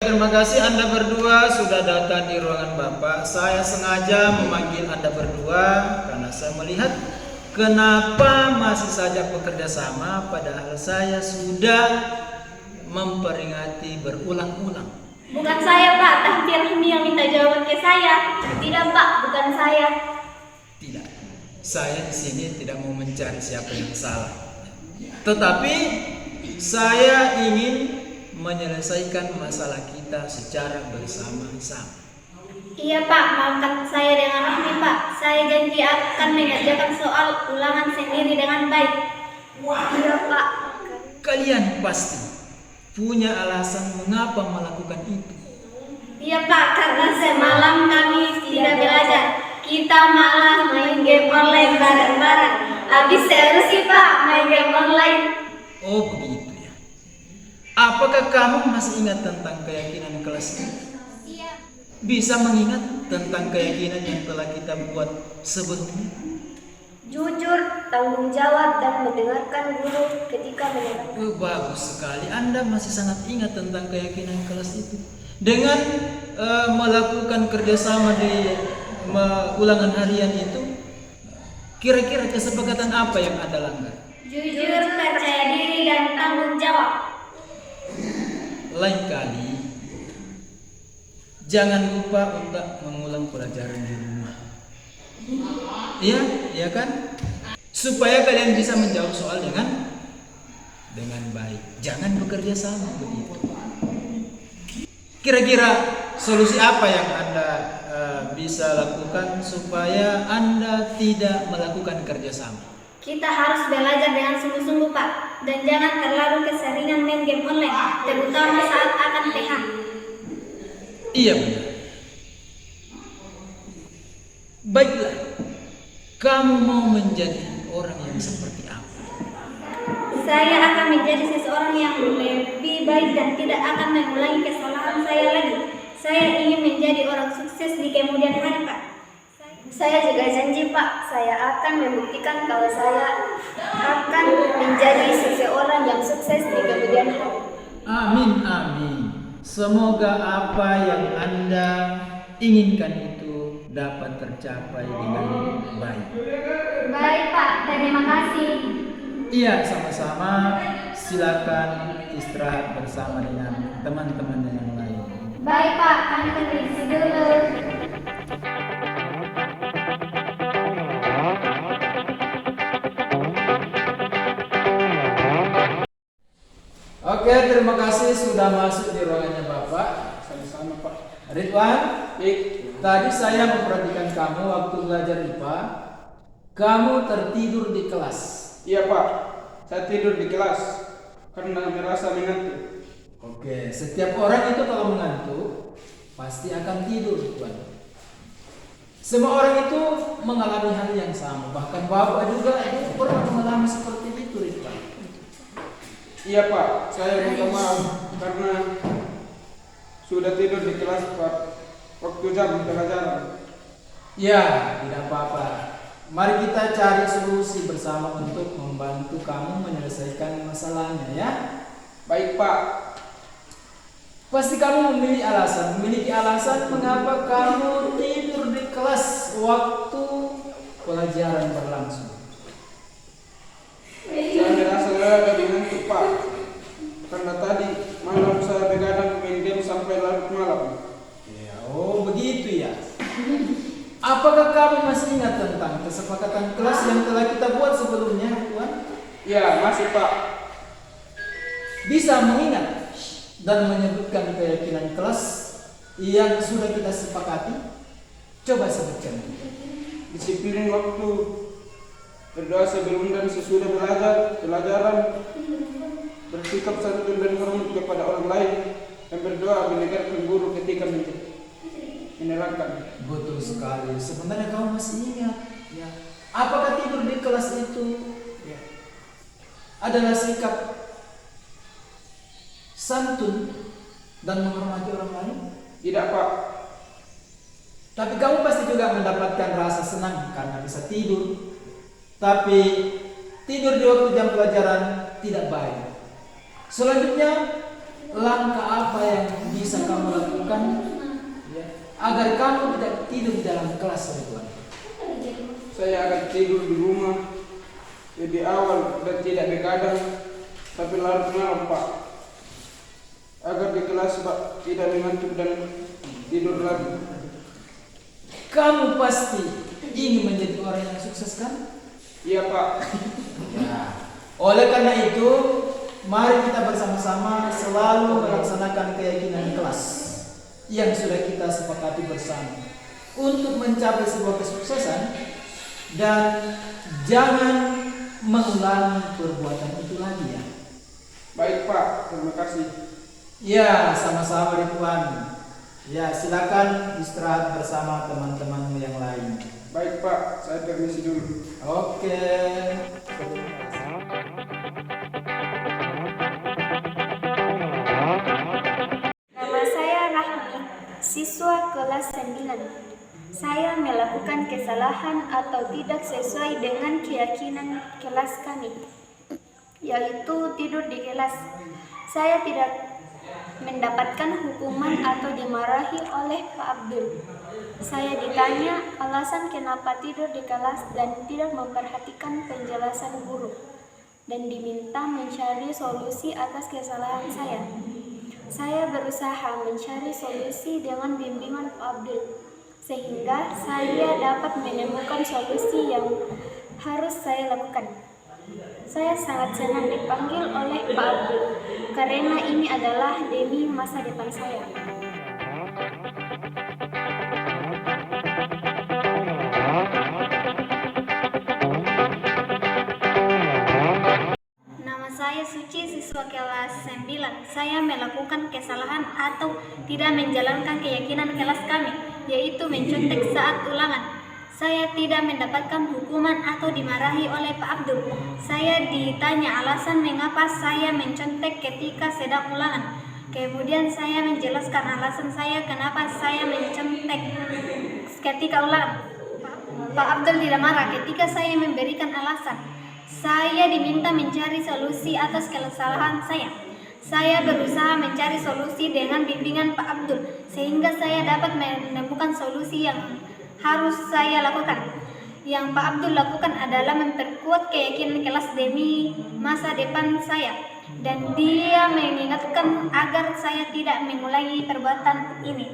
Terima kasih Anda berdua sudah datang di ruangan Bapak. Saya sengaja memanggil Anda berdua karena saya melihat kenapa masih saja bekerja sama padahal saya sudah memperingati berulang-ulang. Bukan saya, Pak, tapi Rahmi yang minta jawaban ke saya. Tidak, Pak, bukan saya. Tidak. Saya di sini tidak mau mencari siapa yang salah. Tetapi saya ingin menyelesaikan masalah kita secara bersama-sama. Iya, Pak, maafkan saya dengan Rahmi, Pak. Saya janji akan mengerjakan soal ulangan sendiri dengan baik. Iya, Pak. Kalian pasti punya alasan mengapa melakukan itu. Iya, Pak, karena semalam kami tidak belajar. Kita malah main game online bareng-bareng. Habis seru sih, Pak, main game online. Oh begitu ya. Apakah kamu masih ingat tentang keyakinan kelas ini? Iya. Bisa mengingat tentang keyakinan yang telah kita buat sebelumnya? Jujur, tanggung jawab, dan mendengarkan guru ketika menerangkan. Bagus sekali. Anda masih sangat ingat tentang keyakinan kelas itu. Dengan melakukan kerjasama di ulangan harian itu, kira-kira kesepakatan apa yang Anda langgar? Jujur, percaya diri, dan tanggung jawab. Lain kali, jangan lupa untuk mengulang pelajaran di rumah. Iya, iya kan? Supaya kalian bisa menjawab soal dengan baik. Jangan bekerja sama begitu. Kira-kira solusi apa yang Anda bisa lakukan supaya Anda tidak melakukan kerjasama? Kita harus belajar dengan sungguh-sungguh, Pak. Dan jangan terlalu keseringan main game online, terutama saat akan PH. Iya benar. Baiklah, kamu mau menjadi orang yang seperti apa? Saya akan menjadi seseorang yang lebih baik dan tidak akan mengulangi kesalahan saya lagi. Saya ingin menjadi orang sukses di kemudian hari, Pak. Saya juga janji, Pak, saya akan membuktikan kalau saya akan menjadi seseorang yang sukses di kemudian hari. Amin, amin. Semoga apa yang Anda inginkan itu dapat tercapai dengan baik. Baik, Pak. Terima kasih. Iya, sama-sama. Silakan istirahat bersama dengan teman-teman yang lain. Baik, Pak. Kami permisi dulu. Oke, terima kasih sudah masuk di ruangannya Bapak. Sama-sama, Pak. Ridwan, Baik. tadi saya memperhatikan kamu waktu belajar IPA. Kamu tertidur di kelas. Iya, Pak. Saya tidur di kelas karena merasa mengantuk. Oke, setiap orang itu kalau mengantuk pasti akan tidur, Tuan. Semua orang itu mengalami hal yang sama. Bahkan Bapak juga pernah mengalami seperti itu, Ridwan. Iya, Pak. Saya minta maaf karena sudah tidur di kelas, Pak. Waktu jam pelajaran. Ya, tidak apa-apa. Mari kita cari solusi bersama untuk membantu kamu menyelesaikan masalahnya ya. Baik, Pak. Pasti kamu memiliki alasan mengapa kamu tidur di kelas waktu pelajaran berlangsung. Saya merasa lebih mengantuk, Pak. Karena tadi malam saya begadang main game sampai larut malam. Ya, oh begitu ya. Apakah kamu masih ingat tentang kesepakatan kelas yang telah kita buat sebelumnya, Tuan? Ya, masih, Pak. Bisa mengingat dan menyebutkan keyakinan kelas yang sudah kita sepakati? Coba sebutkan. Disiplin waktu, berdoa sebelum dan sesudah pelajaran, bersikap santun dan hormat kepada orang lain, dan berdoa mendengarkan guru ketika menerangkan. Betul sekali. Sebenarnya kamu masih ingat, ya. Apakah tidur di kelas itu ya, adalah sikap santun dan menghormati orang lain? Tidak, Pak. Tapi kamu pasti juga mendapatkan rasa senang karena bisa tidur. Tapi tidur di waktu jam pelajaran tidak baik. Selanjutnya, langkah apa yang bisa bisa kamu lakukan ya, agar kamu tidak tidur di dalam kelas, Ridwan? Saya akan tidur di rumah lebih awal dan tidak begadang sampai larut malam, Pak. Agar di kelas Pak tidak mengantuk dan tidur lagi. Kamu pasti ingin menjadi orang yang sukses, kan? Iya, Pak. Ya. Oleh karena itu, mari kita bersama-sama selalu melaksanakan keyakinan kelas yang sudah kita sepakati bersama untuk mencapai sebuah kesuksesan dan jangan mengulangi perbuatan itu lagi ya. Baik, Pak. Terima kasih. Ya, sama-sama Ridwan. Ya, silakan istirahat bersama teman-temanmu yang lain. Baik, Pak. Saya permisi dulu. Oke. Nama saya Rahmi, siswa kelas 9. Saya melakukan kesalahan atau tidak sesuai dengan keyakinan kelas kami, yaitu tidur di kelas. Saya tidak mendapatkan hukuman atau dimarahi oleh Pak Abdul. Saya ditanya alasan kenapa tidur di kelas dan tidak memperhatikan penjelasan guru, dan diminta mencari solusi atas kesalahan saya. Saya berusaha mencari solusi dengan bimbingan Pak Abdul, sehingga saya dapat menemukan solusi yang harus saya lakukan. Saya sangat senang dipanggil oleh Pak Abdul, karena ini adalah demi masa depan saya. Nama saya Suci, siswa kelas 9. Saya melakukan kesalahan atau tidak menjalankan keyakinan kelas kami, yaitu mencontek saat ulangan. Saya tidak mendapatkan hukuman atau dimarahi oleh Pak Abdul. Saya ditanya alasan mengapa saya mencontek ketika sedang ulangan. Kemudian saya menjelaskan alasan saya kenapa saya mencontek ketika ulangan. Pak Abdul tidak marah ketika saya memberikan alasan. Saya diminta mencari solusi atas kesalahan saya. Saya berusaha mencari solusi dengan bimbingan Pak Abdul, sehingga saya dapat menemukan solusi yang harus saya lakukan. Yang Pak Abdul lakukan adalah memperkuat keyakinan kelas demi masa depan saya, dan dia mengingatkan agar saya tidak mengulangi perbuatan ini.